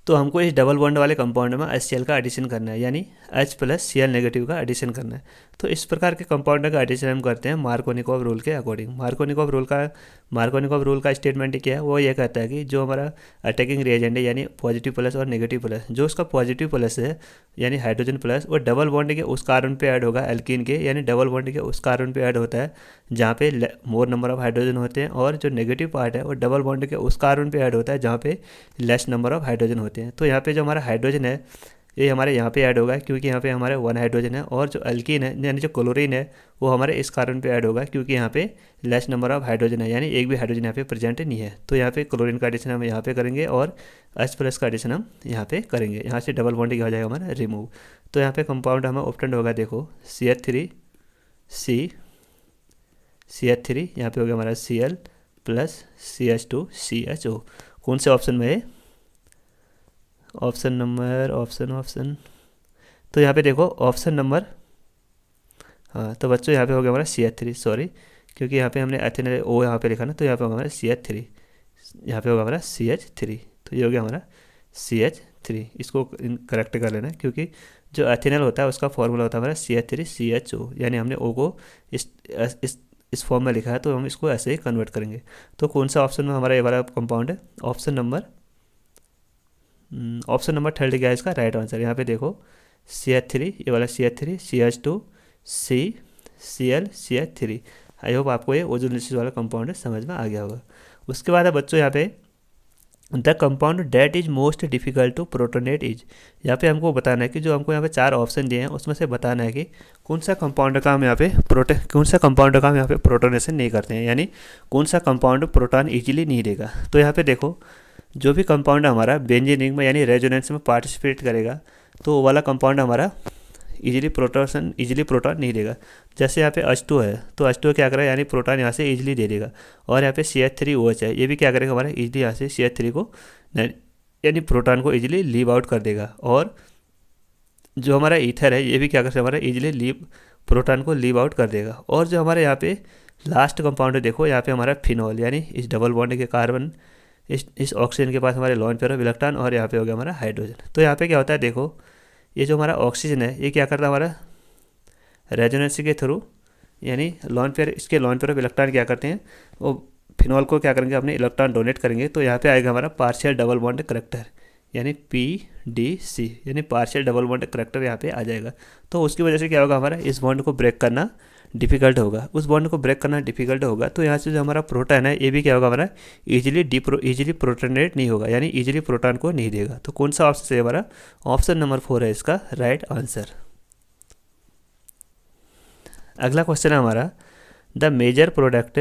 तो हमको इस डबल बॉन्ड वाले कंपाउंड में HCl का एडिशन करना है, यानी H+Cl नेगेटिव का एडिशन करना है। तो इस प्रकार के कंपाउंड का एडिशन हम करते हैं मार्कोनिकॉव रूल के अकॉर्डिंग। मार्कोनिकॉव रूल का स्टेटमेंट क्या है, वो ये कहता है कि जो हमारा अटैकिंग रिएजेंट है, यानी पॉजिटिव प्लस और नेगेटिव प्लस, जो उसका पॉजिटिव प्लस है यानी हाइड्रोजन प्लस, वो डबल बॉन्ड के उस कार्बन पे ऐड होगा एल्कीन के, यानी डबल बॉन्ड के उस कार्बन पे ऐड होता है जहाँ पे मोर नंबर ऑफ हाइड्रोजन होते हैं, और जो नेगेटिव पार्ट है वो डबल बॉन्ड के उस कार्बन पे ऐड होता है जहाँ पे लेस नंबर ऑफ हाइड्रोजन होते हैं। तो यहाँ पे जो हमारा हाइड्रोजन है ये हमारे यहाँ पे ऐड होगा, क्योंकि यहाँ पे हमारे 1 हाइड्रोजन है, और जो अल्कीन है यानी जो क्लोरीन है वो हमारे इस कार्बन पे ऐड होगा, क्योंकि यहाँ पे लेस नंबर ऑफ हाइड्रोजन है, यानी एक भी हाइड्रोजन यहाँ पे प्रेजेंट नहीं है। तो यहाँ पे क्लोरीन का एडिशन हम यहाँ पे करेंगे और H+ का एडिशन हम यहाँ पे करेंगे। यहाँ से डबल बॉन्ड क्या हो जाएगा हमारा रिमूव। तो यहाँ पे कंपाउंड हमें ऑप्टेंड होगा, देखो CH3 यहाँ पे हो गया हमारा Cl प्लस CH2CHO। कौन से ऑप्शन में है, ऑप्शन। तो यहाँ पे देखो ऑप्शन नंबर, हाँ तो बच्चों यहाँ पे हो गया हमारा CH3, सॉरी क्योंकि यहाँ पे हमने एथेनॉल O यहाँ पे लिखा ना, तो यहाँ पे होगा हमारा CH3, यहाँ पे होगा हमारा CH3। तो ये हो गया हमारा CH3। इसको करेक्ट कर लेना, क्योंकि जो एथेनॉल होता है उसका फॉर्मूला होता है हमारा CH3CHO, यानी हमने O को इस फॉर्म में लिखा है, तो हम इसको ऐसे ही कन्वर्ट करेंगे। तो कौन सा ऑप्शन में हमारा ये वाला कंपाउंड है, ऑप्शन नंबर थर्ड क्या है इसका राइट आंसर। यहाँ पे देखो CH3, ये वाला CH3 CH2 CL CH3। I hope आपको ये ओजोनलिसिस वाला कंपाउंड समझ में आ गया होगा। उसके बाद है बच्चों यहाँ पे the compound that is most difficult to protonate is. यहाँ पे हमको बताना है कि जो हमको यहाँ पे 4 ऑप्शन दिए हैं उसमें से बताना है कि कौन सा कंपाउंड का हम यहाँ पे प्रोटोनेशन नहीं करते हैं, यानी कौन सा कंपाउंड प्रोटॉन इजीली नहीं देगा। तो यहाँ पे देखो जो भी कंपाउंड हमारा बेंजीन रिंग में यानी रेजोनेंस में पार्टिसिपेट करेगा तो वो वाला कंपाउंड हमारा इजीली प्रोटॉन नहीं देगा। जैसे यहाँ पे H2 है, तो H2 क्या करेगा, यानी प्रोटॉन यहाँ से इजीली दे देगा। और यहाँ पे CH3OH है, ये भी क्या करेगा हमारा इजीली यहाँ से CH3 को यानी प्रोटॉन को इजीली लीव आउट कर देगा। और जो हमारा ईथर है ये भी क्या करेगा हमारा इजीली प्रोटॉन को लीव आउट कर देगा। और जो हमारे यहाँ पे लास्ट कंपाउंड है, देखो यहाँ पे हमारा फिनॉल, यानी इस डबल बॉन्ड के कार्बन इस ऑक्सीजन के पास हमारे लॉन पेयर ऑफ इलेक्ट्रॉन, और यहाँ पे हो गया हमारा हाइड्रोजन। तो यहाँ पे क्या होता है, देखो ये जो हमारा ऑक्सीजन है ये क्या करता है हमारा रेजोनेंस के थ्रू, यानी लॉन पेयर ऑफ इलेक्ट्रॉन क्या करते हैं, वो फिनॉल को क्या करेंगे अपने इलेक्ट्रॉन डोनेट करेंगे। तो यहाँ पे आएगा हमारा पार्शियल डबल बॉन्ड करेक्टर, यानी PDC, यानी पार्शियल डबल बॉन्ड करेक्टर यहाँ पे आ जाएगा। तो उसकी वजह से क्या होगा हमारा इस बॉन्ड को ब्रेक करना डिफिकल्ट होगा, तो यहाँ से जो हमारा प्रोटॉन है ये भी क्या होगा हमारा इजीली प्रोटोनेट नहीं होगा, यानी इजीली प्रोटॉन को नहीं देगा। तो कौन सा ऑप्शन है हमारा, ऑप्शन नंबर 4 है इसका राइट आंसर। अगला क्वेश्चन है हमारा the major product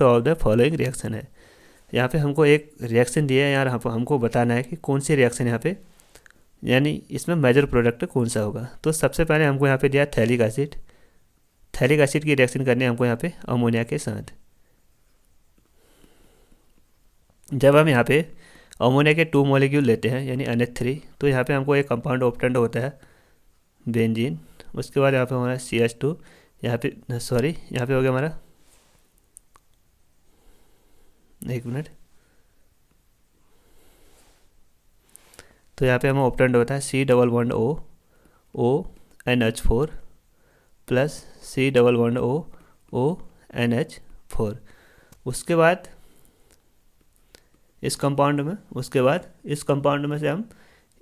of the following reaction है। यहाँ पे हमको एक रिएक्शन दिया है यार, हमको बताना है कि कौन सी रिएक्शन यहाँ पे, यानी इसमें मेजर प्रोडक्ट कौन सा होगा। तो सबसे पहले हमको यहाँ पे दिया थैलिक एसिड की रिएक्शन करनी है हमको यहाँ पे अमोनिया के साथ। जब हम यहाँ पे अमोनिया के 2 मॉलिक्यूल लेते हैं यानी NH3, तो यहाँ पे हमको एक कंपाउंड ऑप्टेंड होता है बेंजीन। उसके बाद यहाँ पे हमारा CH2, यहाँ पे हो गया हमारा, एक मिनट, तो यहाँ पे हमें ऑप्टेंड होता है C double bond O NH4 plus C double bond O NH4। उसके बाद इस कंपाउंड में, उसके बाद इस कंपाउंड में से हम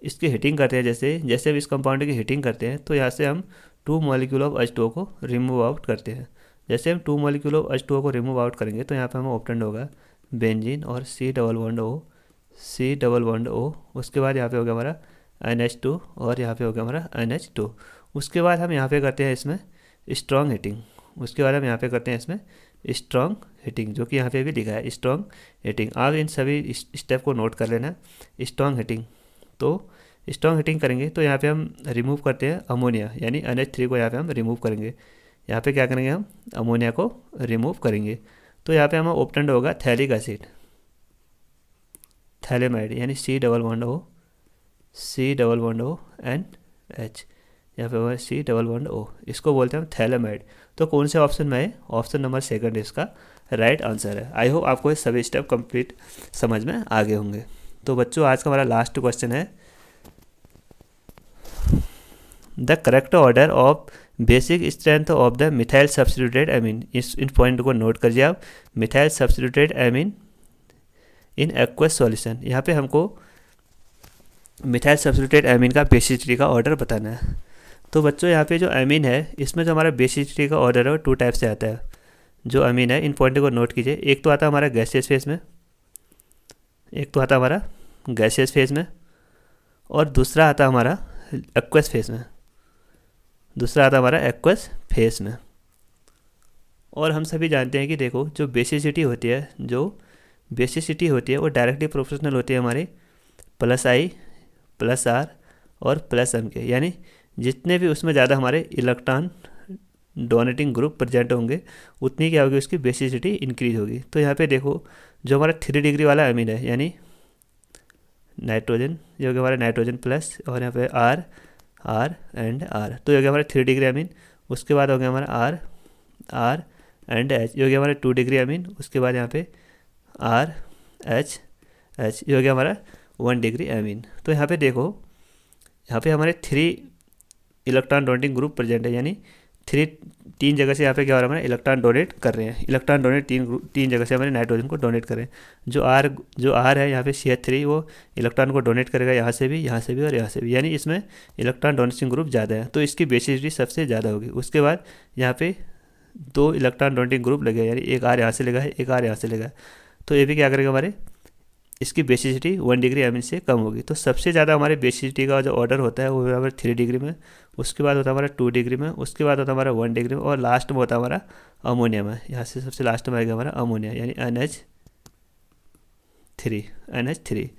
इसकी हीटिंग करते हैं। जैसे जैसे हम इस कंपाउंड की हीटिंग करते हैं तो यहाँ से हम 2 मॉलिक्यूल ऑफ H2O को रिमूव आउट करते हैं। जैसे हम 2 मॉलिक्यूल ऑफ H2O को रिमूव आउट करेंगे तो यहाँ पे हमें ऑप्टेंड होगा बेंजीन और C डबल बॉन्ड O। उसके बाद यहाँ पे हो गया हमारा NH2 और यहाँ पे हो गया हमारा NH2। उसके बाद हम यहाँ पे करते हैं इसमें स्ट्रॉन्ग हीटिंग, जो कि यहाँ पे भी लिखा है स्ट्रॉन्ग हीटिंग। आप इन सभी स्टेप को नोट कर लेना। स्ट्रॉन्ग हीटिंग, तो स्ट्रॉन्ग हीटिंग करेंगे तो यहाँ पे हम रिमूव करते हैं अमोनिया, यानी NH3 को यहाँ पे हम रिमूव करेंगे। यहाँ पे क्या करेंगे, हम अमोनिया को रिमूव करेंगे। तो यहाँ पे हमें ऑप्टेंड होगा थैलिक एसिड, थैलेमाइड, यानी C double bond O and H। यहाँ पे होगा C डबल बॉन्ड O, इसको बोलते हैं हम थैलेमाइड। तो कौन से ऑप्शन में है? ऑप्शन नंबर 2 इसका राइट आंसर है। आई होप आपको ये सभी स्टेप कंप्लीट समझ में आ गए होंगे। तो बच्चों आज का हमारा लास्ट क्वेश्चन है, the correct order of basic strength of the methyl substituted amine. In point को नोट करिए आप, methyl substituted amine in aqueous solution. यहाँ पे हमको मिथाइल सब्स्टिट्यूटेड एमीन का बेसिसिटी का ऑर्डर बताना है। तो बच्चों यहाँ पे जो एमीन है इसमें जो हमारा बेसिसिटी का ऑर्डर है वो 2 टाइप से आता है। जो एमीन है इन पॉइंट को नोट कीजिए, एक तो आता है हमारा गैसियस फेज में, और दूसरा आता हमारा एक्वस फेज में। और हम सभी जानते हैं कि देखो जो बेसिसिटी होती है वो डायरेक्टली प्रोपोर्शनल होती है हमारे +I +R और +M के, यानी जितने भी उसमें ज़्यादा हमारे इलेक्ट्रॉन डोनेटिंग ग्रुप प्रेजेंट होंगे उतनी क्या होगी, उसकी बेसिसिटी इंक्रीज होगी। तो यहाँ पे देखो जो हमारा 3 डिग्री वाला एमीन है, यानी नाइट्रोजन, जो कि हमारा नाइट्रोजन प्लस, और यहाँ पे R एंड R, तो ये हो गया हमारा 3 डिग्री एमीन। उसके बाद हो गया हमारा R एंड H, ये हो गया हमारा 2 डिग्री एमीन। उसके बाद यहाँ पे R H, ये हो गया हमारा 1 डिग्री एमीन। तो यहाँ पे देखो, यहाँ पे हमारे 3 इलेक्ट्रॉन डोनेटिंग ग्रुप प्रेजेंट है, यानी 3 जगह से यहाँ पे क्या हो रहा है, हमारे इलेक्ट्रॉन डोनेट कर रहे हैं। इलेक्ट्रॉन डोनेट 3 जगह से हमारे नाइट्रोजन को डोनेट कर रहे हैं। जो R है यहाँ पे CH3, वो इलेक्ट्रॉन को डोनेट करेगा यहाँ से भी और यहाँ से भी, यानी इसमें इलेक्ट्रॉन डोनेटिंग ग्रुप ज़्यादा है, तो इसकी बेसिसिटी सबसे ज़्यादा होगी। उसके बाद यहाँ पे 2 इलेक्ट्रॉन डोनेटिंग ग्रुप लगे, यानी एक R यहाँ से लगा है, एक R यहाँ से लगा है, तो ये भी क्या करेगा, हमारे इसकी बेसिसिटी 1 डिग्री एमीन से कम होगी। तो सबसे ज़्यादा हमारे बेसिसिटी का जो ऑर्डर होता है वो हमारे 3 डिग्री में, उसके बाद होता है हमारा 2 डिग्री में, उसके बाद होता है हमारा 1 डिग्री में, और लास्ट में होता है हमारा अमोनिया में। यहाँ से सबसे लास्ट में आएगा हमारा अमोनिया, यानी NH3।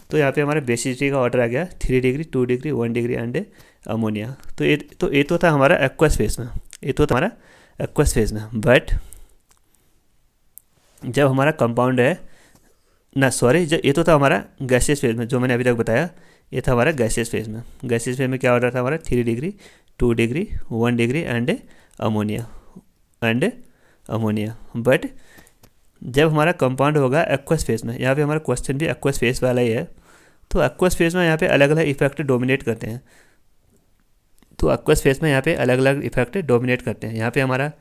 तो यहाँ पे हमारा बेसिसिटी का ऑर्डर आ गया 3 degree, 2 degree, 1 degree and ammonia. तो ये तो था हमारा एक्वस फेज में, बट जब हमारा कंपाउंड है ये तो था हमारा गैसियस फेज में, जो मैंने अभी तक बताया, ये था हमारा गैसियस फेज में। गैसियस फेज में क्या ऑर्डर था हमारा 3 degree, 2 degree, 1 degree and ammonia. But जब हमारा कंपाउंड होगा एक्वस फेज में, यहाँ पे हमारा क्वेश्चन भी एक्वस फेज वाला ही है, तो एक्वस फेज में यहाँ पे अलग अलग इफेक्ट डोमिनेट करते हैं। यहाँ पे हमारा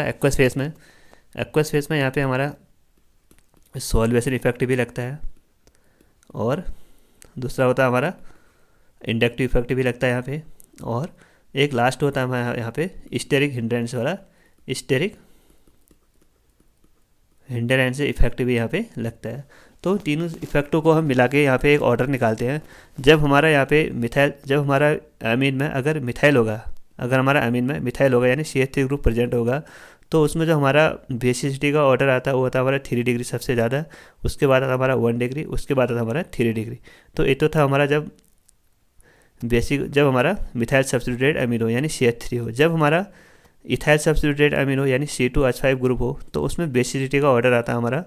एक्वस फेज में यहाँ पे हमारा सॉल्वेशन इफेक्ट भी लगता है, और दूसरा होता है हमारा इंडक्टिव इफेक्ट भी लगता है यहाँ पे, और एक लास्ट होता है हमारा यहाँ पे स्टेरिक हिंड्रेंस इफेक्ट भी यहाँ पे लगता है। तो तीनों इफेक्टों को हम मिला के यहाँ पे एक ऑर्डर निकालते हैं। जब हमारा यहाँ पे जब हमारा एमीन में अगर हमारा एमीन में मिथाइल होगा, यानी CH3 ग्रुप प्रेजेंट होगा, तो उसमें जो हमारा बेसिसिटी का ऑर्डर आता है वो होता है हमारा 3 डिग्री सबसे ज़्यादा, उसके बाद आता हमारा 1 डिग्री, उसके बाद आता हमारा 3 डिग्री। तो ये तो था हमारा जब हमारा मिथाइल सब्स्टिट्यूटेड एमीन हो, यानी CH3 हो। जब हमारा इथाइल सब्स्टिट्यूटेड एमीन हो, यानी C2H5 ग्रुप हो, तो उसमें बेसिसिटी का ऑर्डर आता है हमारा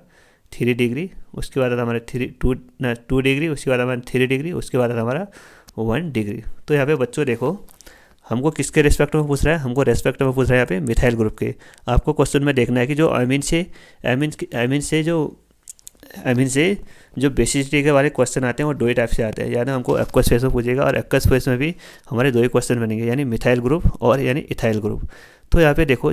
3 डिग्री, उसके बाद आता हमारा 2 डिग्री, उसके बाद हमारा 3 डिग्री, उसके बाद आता हमारा 1 डिग्री। तो यहाँ पे बच्चों देखो, हमको किसके रेस्पेक्ट में पूछ रहा है, हमको रेस्पेक्ट में पूछ रहा है यहाँ पे मिथाइल ग्रुप के। आपको क्वेश्चन में देखना है कि जो एमीन से जो बेसिसिटी के वाले क्वेश्चन आते हैं वो 2 ही टाइप से आते हैं, यानी हमको एक्वस फेज में पूछेगा, और एक्वस फेज में भी हमारे 2 ही क्वेश्चन बनेंगे, यानी मिथाइल ग्रुप और यानी इथाइल ग्रुप। तो यहाँ पे देखो,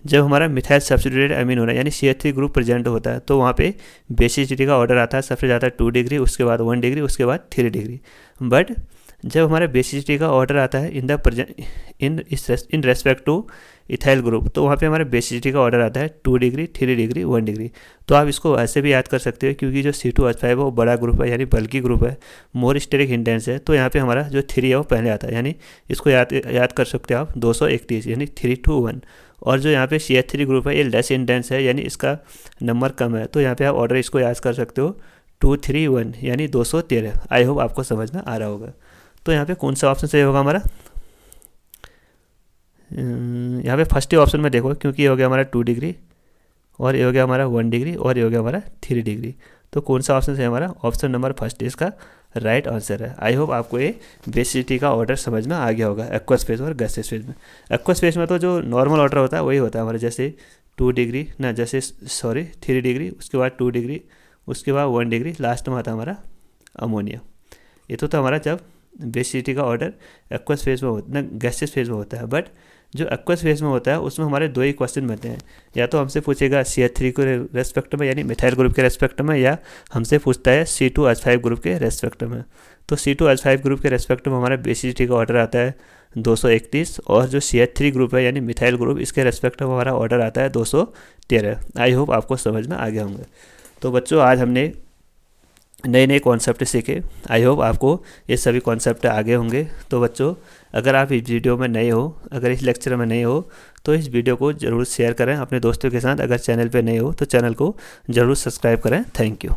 जब हमारा मिथाइल सब्स्टिट्यूटेड अमीन होना यानी CH3 ग्रुप प्रेजेंट होता है तो वहाँ पे बेसिसिटी का ऑर्डर आता है सबसे ज़्यादा 2 डिग्री, उसके बाद 1 डिग्री, उसके बाद 3 डिग्री। बट जब हमारा बेसिसिटी का ऑर्डर आता है in respect two ethyl group तो वहाँ पे हमारे बेसिसिटी का ऑर्डर आता है 2 डिग्री, 3 डिग्री, 1 डिग्री। तो आप इसको ऐसे भी याद कर सकते हो क्योंकि जो C2H5 है वो बड़ा ग्रुप है यानी बल्कि ग्रुप है, मोर स्टेरिक इंटेंस है, तो यहाँ पे हमारा जो 3 है वो पहले आता है, यानी इसको याद कर सकते हो आप 231 यानी 3 to 1। और जो यहाँ पे CH3 ग्रुप है ये लेस इंटेंस है यानी इसका नंबर कम है, तो यहाँ पे आप ऑर्डर इसको याद कर सकते हो 231 यानी 213। आई होप आपको समझ में आ रहा होगा। तो यहाँ पे कौन सा ऑप्शन सही होगा हमारा, यहाँ पे फर्स्ट ही ऑप्शन में देखो क्योंकि ये हो गया हमारा 2 डिग्री और ये हो गया हमारा 1 डिग्री और ये हो गया हमारा 3 डिग्री। तो कौन सा ऑप्शन है हमारा, ऑप्शन नंबर फर्स्ट इसका राइट आंसर है। आई होप आपको ये बेसिसिटी का ऑर्डर समझ में आ गया होगा एक्वस फेज और गैसियस फेज में। एक्वस फेज में तो जो नॉर्मल ऑर्डर होता है वही होता है हमारा, जैसे 2 डिग्री ना, जैसे 3 डिग्री, उसके बाद 2 डिग्री, उसके बाद 1 डिग्री, लास्ट में आता है हमारा अमोनिया। ये तो हमारा जब बेसिसिटी का ऑर्डर एक्वस फेज में होता है, गैसियस फेज में होता है। बट जो एक्वस फेज में होता है उसमें हमारे 2 ही क्वेश्चन बनते हैं, या तो हमसे पूछेगा CH3 के रेस्पेक्ट में यानी मिथाइल ग्रुप के रेस्पेक्ट में, या हमसे पूछता है C2H5 ग्रुप के रेस्पेक्ट में। तो C2H5 ग्रुप के रेस्पेक्ट में हमारा बेसिसिटी का ऑर्डर आता है 231 और जो CH3 ग्रुप है यानी मिथाइल ग्रुप इसके रेस्पेक्ट में हमारा ऑर्डर आता है 213। आई होप आपको समझ में आ गया होंगे। तो बच्चों आज हमने नए नए कॉन्सेप्ट सीखे, आई होप आपको ये सभी कॉन्सेप्ट आगे होंगे। तो बच्चों अगर आप इस वीडियो में नए हो, अगर इस लेक्चर में नए हो तो इस वीडियो को ज़रूर शेयर करें अपने दोस्तों के साथ। अगर चैनल पे नए हो तो चैनल को ज़रूर सब्सक्राइब करें। Thank you.